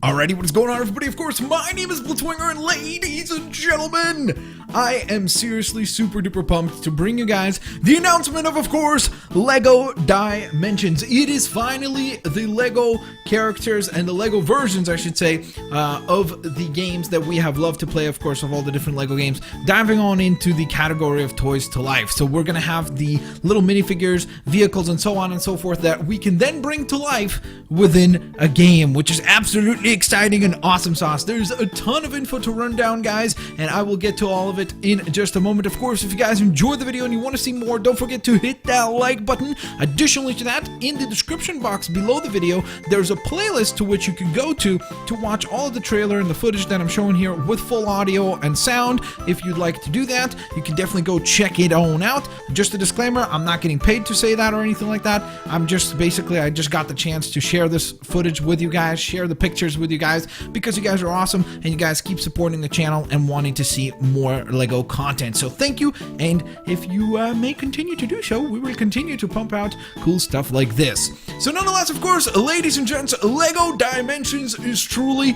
Alrighty, what is going on, everybody? Of course, my name is Blitzwinger, and ladies and gentlemen, I am seriously super duper pumped to bring you guys the announcement of course, LEGO Dimensions. It is finally the LEGO characters and the LEGO versions, I should say, of the games that we have loved to play, of course, of all the different LEGO games, diving on into the category of toys to life. So we're gonna have the little minifigures, vehicles, and so on and so forth that we can then bring to life within a game, which is absolutely exciting and awesome sauce. There's a ton of info to run down, guys, and I will get to all of it in just a moment. Of course, if you guys enjoyed the video and you want to see more, don't forget to hit that like button. Additionally to that, in the description box below the video, there's a playlist to which you can go to watch all of the trailer and the footage that I'm showing here with full audio and sound. If you'd like to do that, you can definitely go check it on out. Just a disclaimer, I'm not getting paid to say that or anything like that. I'm just basically, I just got the chance to share this footage with you guys, share the pictures with you guys, because you guys are awesome and you guys keep supporting the channel and wanting to see more LEGO content. So thank you, and if you may continue to do so, we will continue to pump out cool stuff like this. So nonetheless, of course, ladies and gents, LEGO Dimensions is truly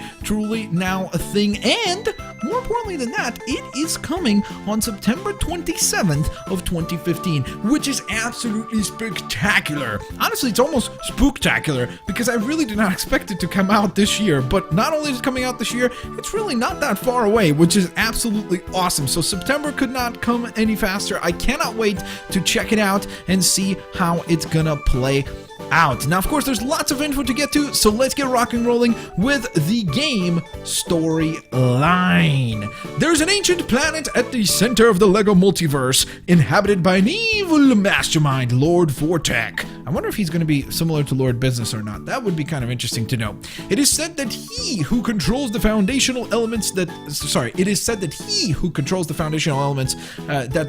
now a thing, and more importantly than that, it is coming on September 27th of 2015, which is absolutely spectacular. Honestly, it's almost spooktacular, because I really did not expect it to come out this year, but not only is it coming out this year, it's really not that far away, which is absolutely awesome. So September could not come any faster. I cannot wait to check it out and see how it's gonna play out. Now, of course, there's lots of info to get to, so let's get rock and rolling with the game storyline. There's an ancient planet at the center of the LEGO multiverse, inhabited by an evil mastermind, Lord Vortek. I wonder if he's going to be similar to Lord Business or not. That would be kind of interesting to know. It is said that he who controls the foundational elements that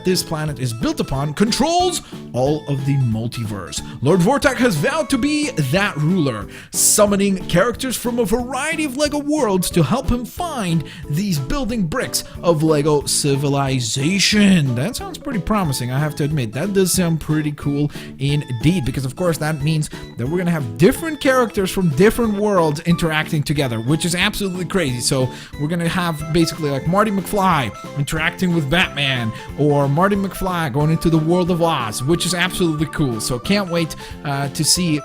this planet is built upon controls all of the multiverse. Lord Vortek has vowed to be that ruler, summoning characters from a variety of LEGO worlds to help him find these building bricks of LEGO civilization. That sounds pretty promising, I have to admit. That does sound pretty cool indeed, because of course that means that we're gonna have different characters from different worlds interacting together, which is absolutely crazy. So we're gonna have basically like Marty McFly interacting with Batman, or Marty McFly going into the world of Oz, which is absolutely cool. So can't wait to see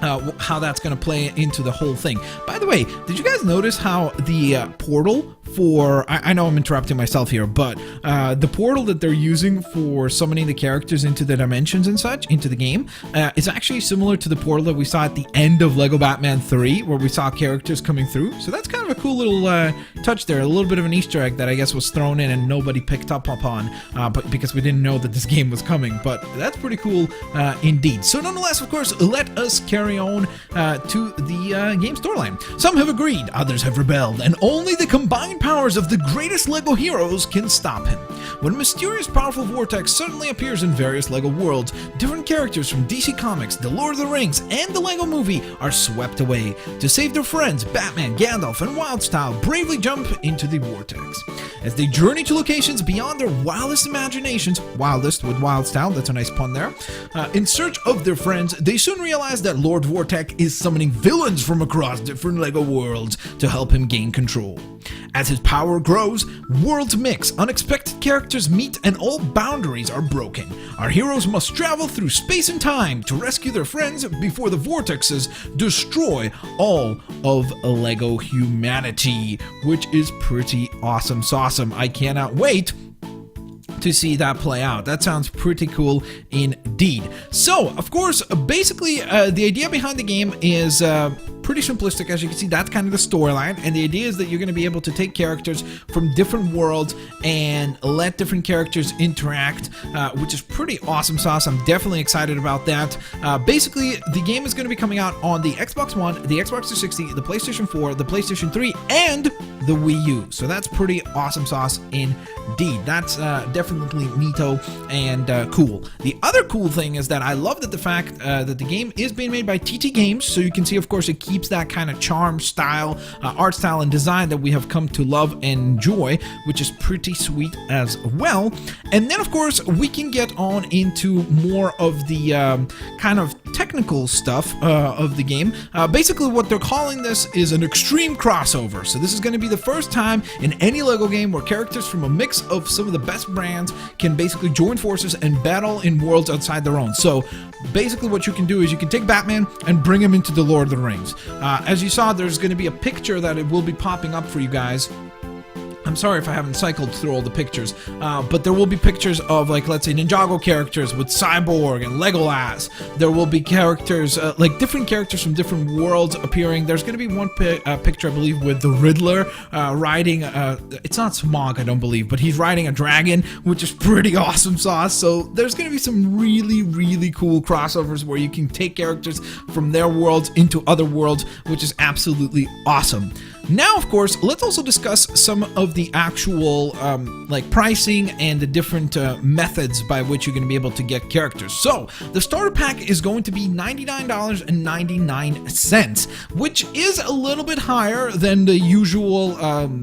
how that's going to play into the whole thing. By the way, did you guys notice how the portal for, I know I'm interrupting myself here, but the portal that they're using for summoning the characters into the dimensions and such, into the game, is actually similar to the portal that we saw at the end of LEGO Batman 3, where we saw characters coming through. So that's kind of a cool little touch there, a little bit of an Easter egg that I guess was thrown in and nobody picked up upon, but because we didn't know that this game was coming. But that's pretty cool indeed. So nonetheless, of course, let us carry on to the game storyline. Some have agreed, others have rebelled, and only the combined powers of the greatest LEGO heroes can stop him. When a mysterious, powerful vortex suddenly appears in various LEGO worlds, different characters from DC Comics, The Lord of the Rings, and the LEGO Movie are swept away. To save their friends, Batman, Gandalf, and Wildstyle bravely jump into the vortex. As they journey to locations beyond their wildest imaginations, wildest with Wildstyle, that's a nice pun there, in search of their friends, they soon realize that Lord Vortek is summoning villains from across different LEGO worlds to help him gain control. As his power grows, worlds mix, unexpected characters meet, and all boundaries are broken. Our heroes must travel through space and time to rescue their friends before the vortexes destroy all of LEGO humanity, which is pretty awesome sauceum. I cannot wait to see that play out. That sounds pretty cool indeed. So, of course, basically, the idea behind the game is pretty simplistic. As you can see, that's kind of the storyline, and the idea is that you're going to be able to take characters from different worlds and let different characters interact, which is pretty awesome sauce. I'm definitely excited about that. Basically, the game is going to be coming out on the Xbox One, the Xbox 360, the PlayStation 4, the PlayStation 3, and the Wii U. So that's pretty awesome sauce indeed. That's definitely neato and cool. The other cool thing is that I love that the fact that the game is being made by TT Games, so you can see, of course, it keeps that kind of charm style, art style and design that we have come to love and enjoy, which is pretty sweet as well. And then, of course, we can get on into more of the kind of technical stuff of the game. Basically, what they're calling this is an extreme crossover. So this is going to be the first time in any LEGO game where characters from a mix of some of the best brands can basically join forces and battle in worlds outside their own. So basically what you can do is you can take Batman and bring him into the Lord of the Rings. As you saw, there's going to be a picture that it will be popping up for you guys. I'm sorry if I haven't cycled through all the pictures, but there will be pictures of, like, let's say, Ninjago characters with Cyborg and Legolas. There will be characters, like different characters from different worlds appearing. There's going to be one picture, I believe, with the Riddler riding, it's not Smog, I don't believe, but he's riding a dragon, which is pretty awesome sauce. So there's going to be some really, really cool crossovers where you can take characters from their worlds into other worlds, which is absolutely awesome. Now, of course, let's also discuss some of the actual like pricing and the different methods by which you're going to be able to get characters. So the starter pack is going to be $99.99, which is a little bit higher than the usual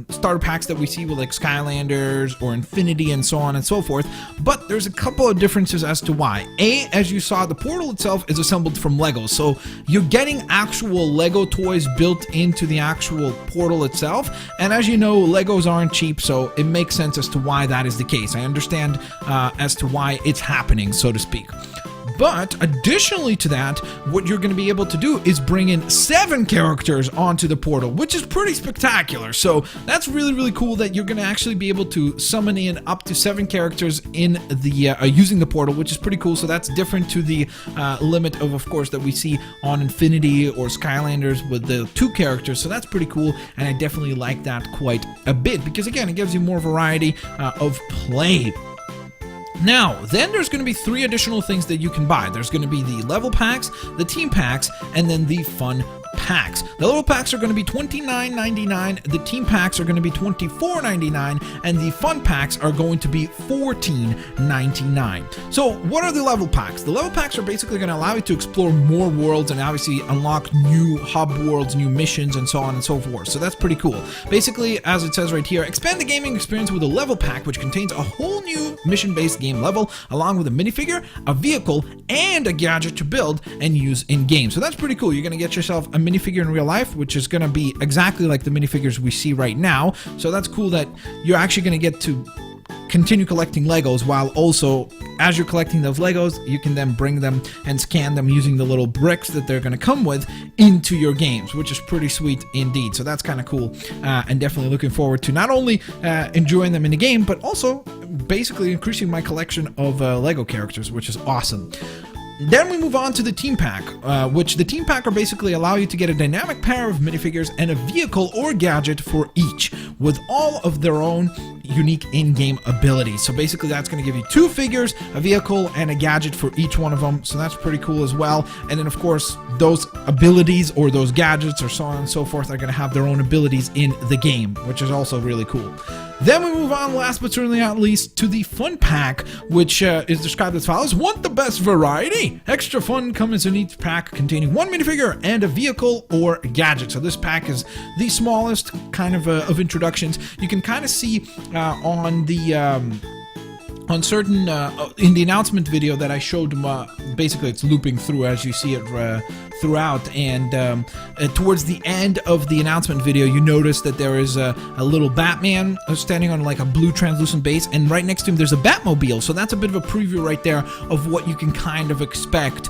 starter packs that we see with like Skylanders or Infinity and so on and so forth. But there's a couple of differences as to why. As you saw, the portal itself is assembled from Lego, so you're getting actual Lego toys built into the actual portal itself. And as you know, Legos aren't cheap, so it makes sense as to why that is the case. I understand as to why it's happening, so to speak. But additionally to that, what you're going to be able to do is bring in 7 characters onto the portal, which is pretty spectacular. So that's really, really cool that you're going to actually be able to summon in up to 7 characters in the using the portal, which is pretty cool. So that's different to the limit of course, that we see on Infinity or Skylanders with the 2 characters. So that's pretty cool, and I definitely like that quite a bit because, again, it gives you more variety of play. Now, then there's going to be 3 additional things that you can buy. There's going to be the level packs, the team packs, and then the fun packs. The level packs are going to be $29.99, the team packs are going to be $24.99, and the fun packs are going to be $14.99. So what are the level packs? The level packs are basically going to allow you to explore more worlds and obviously unlock new hub worlds, new missions, and so on and so forth. So that's pretty cool. Basically, as it says right here, expand the gaming experience with a level pack, which contains a whole new mission-based game level, along with a minifigure, a vehicle, and a gadget to build and use in-game. So that's pretty cool. You're going to get yourself a minifigure in real life, which is going to be exactly like the minifigures we see right now. So that's cool that you're actually going to get to continue collecting Legos, while also, as you're collecting those Legos, you can then bring them and scan them using the little bricks that they're going to come with into your games, which is pretty sweet indeed. So that's kind of cool, and definitely looking forward to not only enjoying them in the game, but also basically increasing my collection of Lego characters, which is awesome. Then we move on to the team pack, which the team pack are basically allow you to get a dynamic pair of minifigures and a vehicle or gadget for each, with all of their own unique in-game abilities. So basically that's going to give you 2 figures, a vehicle, and a gadget for each one of them. So that's pretty cool as well. And then of course those abilities or those gadgets or so on and so forth are going to have their own abilities in the game, which is also really cool. Then we move on, last but certainly not least, to the fun pack, which is described as follows. Want the best variety? Extra fun comes in each pack containing 1 minifigure and a vehicle or gadget. So this pack is the smallest kind of introductions. You can kind of see on the on certain in the announcement video that I showed, basically it's looping through as you see it throughout, and towards the end of the announcement video you notice that there is a little Batman standing on like a blue translucent base, and right next to him there's a Batmobile. So that's a bit of a preview right there of what you can kind of expect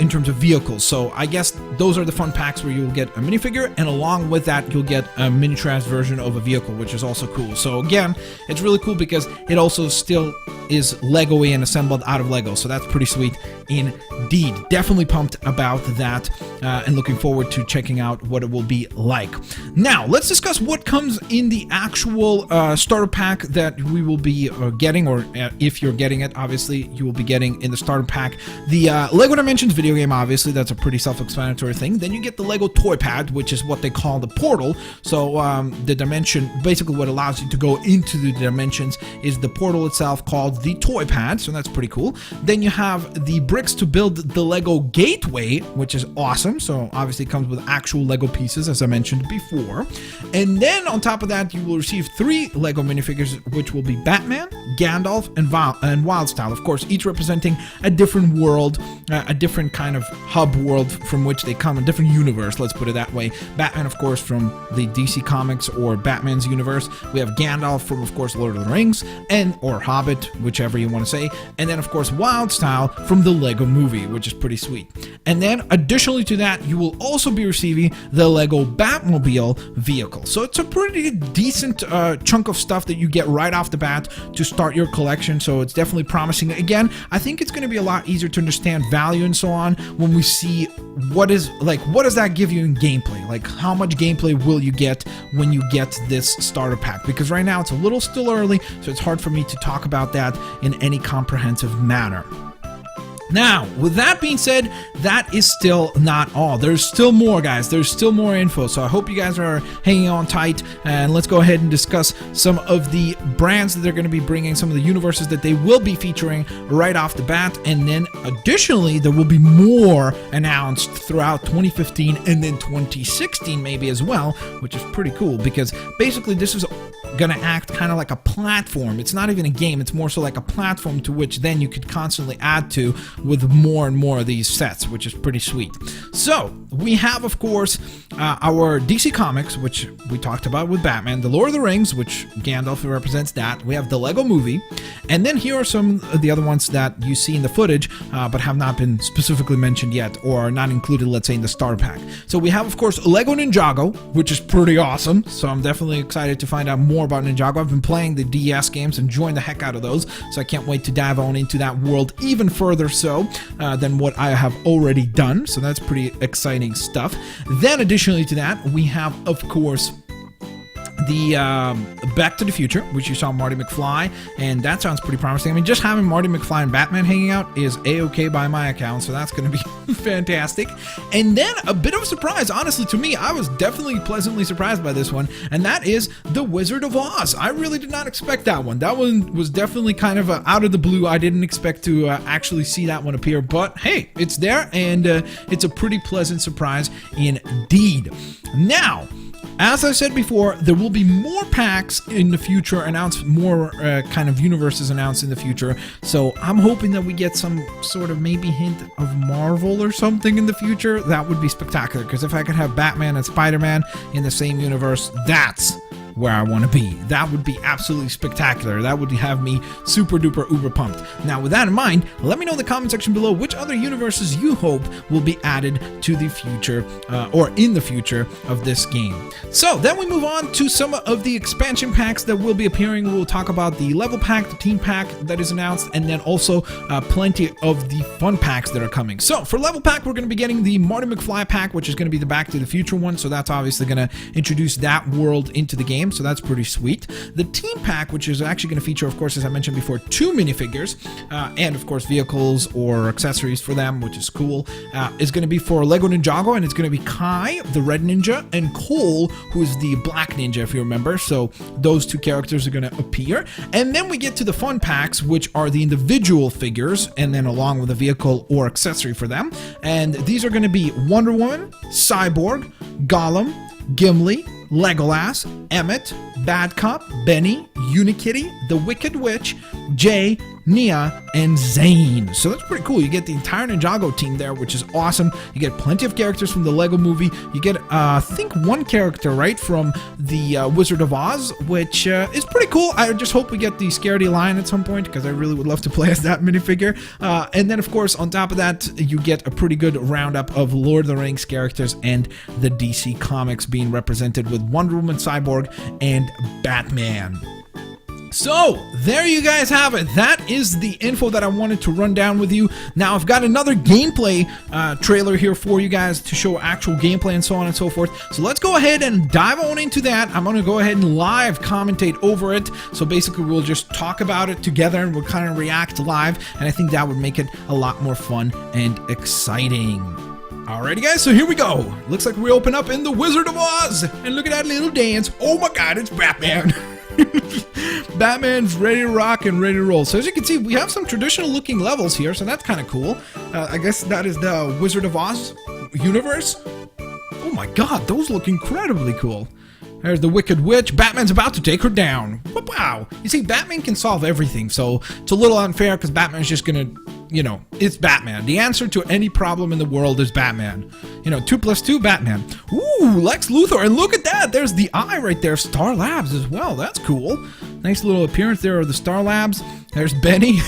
in terms of vehicles. So I guess those are the fun packs where you'll get a minifigure, and along with that you'll get a miniaturized version of a vehicle, which is also cool. So again, it's really cool because it also still is Lego-y and assembled out of Lego, so that's pretty sweet indeed. Definitely pumped about that, and looking forward to checking out what it will be like. Now, let's discuss what comes in the actual starter pack that we will be getting, or if you're getting it, obviously, you will be getting in the starter pack. The Lego Dimensions video game, obviously, that's a pretty self-explanatory thing. Then you get the Lego Toy Pad, which is what they call the portal. So the dimension, basically what allows you to go into the dimensions is the portal itself, called the Toy Pad, so that's pretty cool. Then you have the bricks to build the Lego Gateway, which is awesome. costume, so obviously it comes with actual Lego pieces, as I mentioned before. And then on top of that, you will receive 3 Lego minifigures, which will be Batman, Gandalf, and Wildstyle. Of course, each representing a different world, a different kind of hub world from which they come, a different universe, let's put it that way. Batman, of course, from the DC Comics or Batman's universe. We have Gandalf from, of course, Lord of the Rings, or Hobbit, whichever you want to say. And then, of course, Wildstyle from the Lego Movie, which is pretty sweet. And then, additionally to that, you will also be receiving the Lego Batmobile vehicle. So it's a pretty decent chunk of stuff that you get right off the bat to start your collection. So it's definitely promising. Again, I think it's going to be a lot easier to understand value and so on when we see what does that give you in gameplay? Like, how much gameplay will you get when you get this starter pack? Because right now it's a little still early, so it's hard for me to talk about that in any comprehensive manner. Now, with that being said, that is still not all. There's still more, guys. There's still more info, so I hope you guys are hanging on tight, and let's go ahead and discuss some of the brands that they're going to be bringing, some of the universes that they will be featuring right off the bat, and then additionally, there will be more announced throughout 2015 and then 2016 maybe as well, which is pretty cool, because basically this is gonna act kind of like a platform. It's not even a game, it's more so like a platform to which then you could constantly add to with more and more of these sets, which is pretty sweet. So we have, of course, our DC Comics, which we talked about with Batman, the Lord of the Rings, which Gandalf represents that. We have the Lego Movie, and then here are some of the other ones that you see in the footage, but have not been specifically mentioned yet, or are not included, let's say, in the starter pack. So we have, of course, Lego Ninjago, which is pretty awesome, so I'm definitely excited to find out more about Ninjago. I've been playing the DS games, enjoying the heck out of those, so I can't wait to dive on into that world even further so than what I have already done, so that's pretty exciting stuff. Then additionally to that, we have, of course, the Back to the Future, which you saw Marty McFly, and that sounds pretty promising. I mean, just having Marty McFly and Batman hanging out is a-okay by my account, so that's going to be fantastic. And then a bit of a surprise, honestly, to me, I was definitely pleasantly surprised by this one, and that is The Wizard of Oz. I really did not expect that one. That one was definitely kind of out of the blue. I didn't expect to actually see that one appear, but hey, it's there, and it's a pretty pleasant surprise indeed. Now, as I said before, there will be more packs in the future announced, more kind of universes announced in the future. So I'm hoping that we get some sort of maybe hint of Marvel or something in the future. That would be spectacular, because if I could have Batman and Spider-Man in the same universe, that's where I want to be. That would be absolutely spectacular. That would have me super duper uber pumped. Now, with that in mind, let me know in the comment section below which other universes you hope will be added to the future or in the future of this game. So then we move on to some of the expansion packs that will be appearing. We'll talk about the level pack, the team pack that is announced, and then also plenty of the fun packs that are coming. So for level pack, we're going to be getting the Marty McFly pack, which is going to be the Back to the Future one. So that's obviously going to introduce that world into the game. So that's pretty sweet. The team pack, which is actually going to feature, of course, as I mentioned before, 2 minifigures and, of course, vehicles or accessories for them, which is cool, is going to be for Lego Ninjago, and it's going to be Kai, the red ninja, and Cole, who is the black ninja, if you remember. So those 2 characters are going to appear. And then we get to the fun packs, which are the individual figures, and then along with a vehicle or accessory for them. And these are going to be Wonder Woman, Cyborg, Gollum, Gimli, Legolas, Emmett, Bad Cop, Benny, Unikitty, the Wicked Witch, Jay, Nia, and Zane. So that's pretty cool. You get the entire Ninjago team there, which is awesome. You get plenty of characters from the Lego Movie. You get, I think, 1 character, right, from the Wizard of Oz, which is pretty cool. I just hope we get the Scaredy Lion at some point, because I really would love to play as that minifigure. And then, of course, on top of that, you get a pretty good roundup of Lord of the Rings characters and the DC Comics being represented with Wonder Woman, Cyborg, and Batman. So, there you guys have it. That is the info that I wanted to run down with you. Now, I've got another gameplay trailer here for you guys to show actual gameplay and so on and so forth. So let's go ahead and dive on into that. I'm going to go ahead and live commentate over it. So basically, we'll just talk about it together and we'll kind of react live. And I think that would make it a lot more fun and exciting. Alrighty guys, so here we go. Looks like we open up in the Wizard of Oz. And look at that little dance. Oh my god, it's Batman. Batman's ready to rock and ready to roll. So as you can see, we have some traditional looking levels here, so that's kind of cool. I guess that is the Wizard of Oz universe. Oh my god, those look incredibly cool. There's the Wicked Witch. Batman's about to take her down. Wow. You see, Batman can solve everything, so it's a little unfair because Batman's just gonna, it's Batman. The answer to any problem in the world is Batman. 2 + 2, Batman. Ooh, Lex Luthor. And look at that. There's the eye right there. Star Labs as well. That's cool. Nice little appearance there of the Star Labs. There's Benny.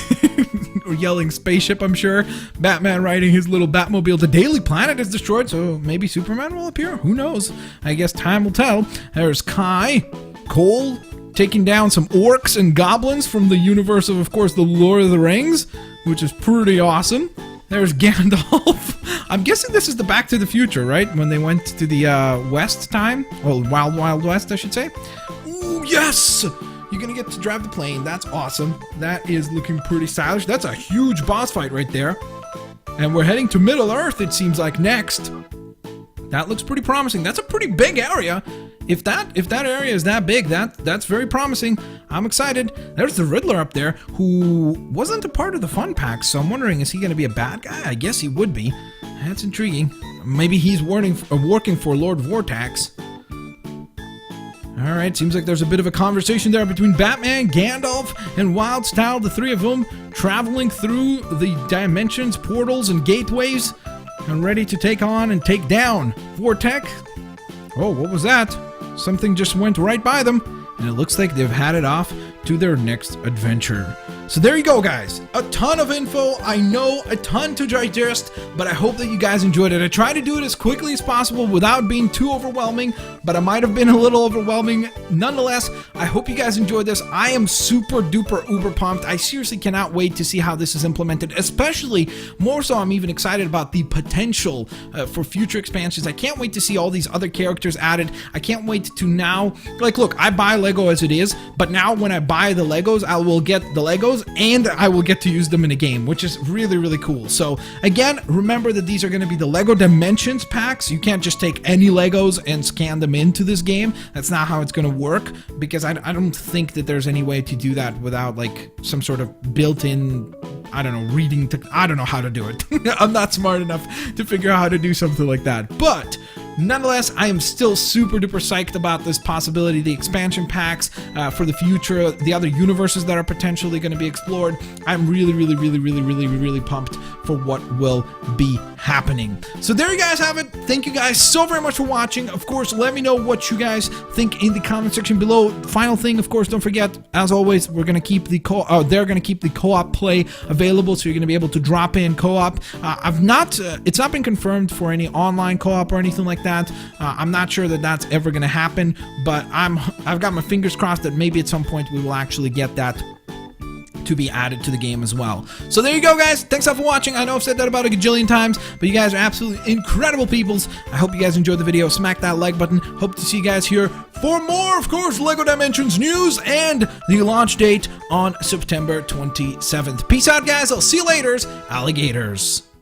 Yelling spaceship, I'm sure. Batman riding his little Batmobile. The Daily Planet is destroyed, so maybe Superman will appear. Who knows? I guess time will tell. There's Kai. Cole taking down some orcs and goblins from the universe of course, the Lord of the Rings, which is pretty awesome. There's Gandalf. I'm guessing this is the Back to the Future, right? When they went to the West time? Well, Wild Wild West, I should say. Ooh, yes! You're gonna get to drive the plane. That's awesome. That is looking pretty stylish. That's a huge boss fight right there. And we're heading to Middle Earth, it seems like, next. That looks pretty promising. That's a pretty big area. If that area is that big, that's very promising. I'm excited. There's the Riddler up there, who wasn't a part of the fun pack, so I'm wondering, is he gonna be a bad guy? I guess he would be. That's intriguing. Maybe he's working for Lord Vortex. Alright, seems like there's a bit of a conversation there between Batman, Gandalf, and Wildstyle, the three of them traveling through the dimensions, portals, and gateways, and ready to take on and take down Vortex. Oh, what was that? Something just went right by them, and it looks like they've had it off to their next adventure. So there you go, guys. A ton of info. I know, a ton to digest, but I hope that you guys enjoyed it. I tried to do it as quickly as possible without being too overwhelming, but I might have been a little overwhelming. Nonetheless, I hope you guys enjoyed this. I am super duper uber pumped. I seriously cannot wait to see how this is implemented, especially more so I'm even excited about the potential for future expansions. I can't wait to see all these other characters added. I can't wait to now, look, I buy Lego as it is, but now when I buy the Legos, I will get the Legos and I will get to use them in a game, which is really, really cool. So again, remember that these are going to be the Lego Dimensions packs. You can't just take any Legos and scan them into this game. That's not how it's going to work, because I don't think that there's any way to do that without like some sort of built-in, I don't know, reading. I don't know how to do it. I'm not smart enough to figure out how to do something like that. But nonetheless, I am still super duper psyched about this possibility, the expansion packs for the future, the other universes that are potentially going to be explored. I'm really, really, really, really, really, really pumped for what will be happening. So there you guys have it. Thank you guys so very much for watching. Of course, let me know what you guys think in the comment section below. Final thing, of course, don't forget, as always, we're going to keep the they're going to keep the co-op play available, so you're going to be able to drop in co-op. It's not been confirmed for any online co-op or anything like that. I'm not sure that that's ever going to happen, but I've got my fingers crossed that maybe at some point we will actually get that to be added to the game as well. So there you go, guys. Thanks all for watching. I know I've said that about a gajillion times, but you guys are absolutely incredible peoples. I hope you guys enjoyed the video. Smack that like button. Hope to see you guys here for more, of course, LEGO Dimensions news and the launch date on September 27th. Peace out, guys. I'll see you later, alligators.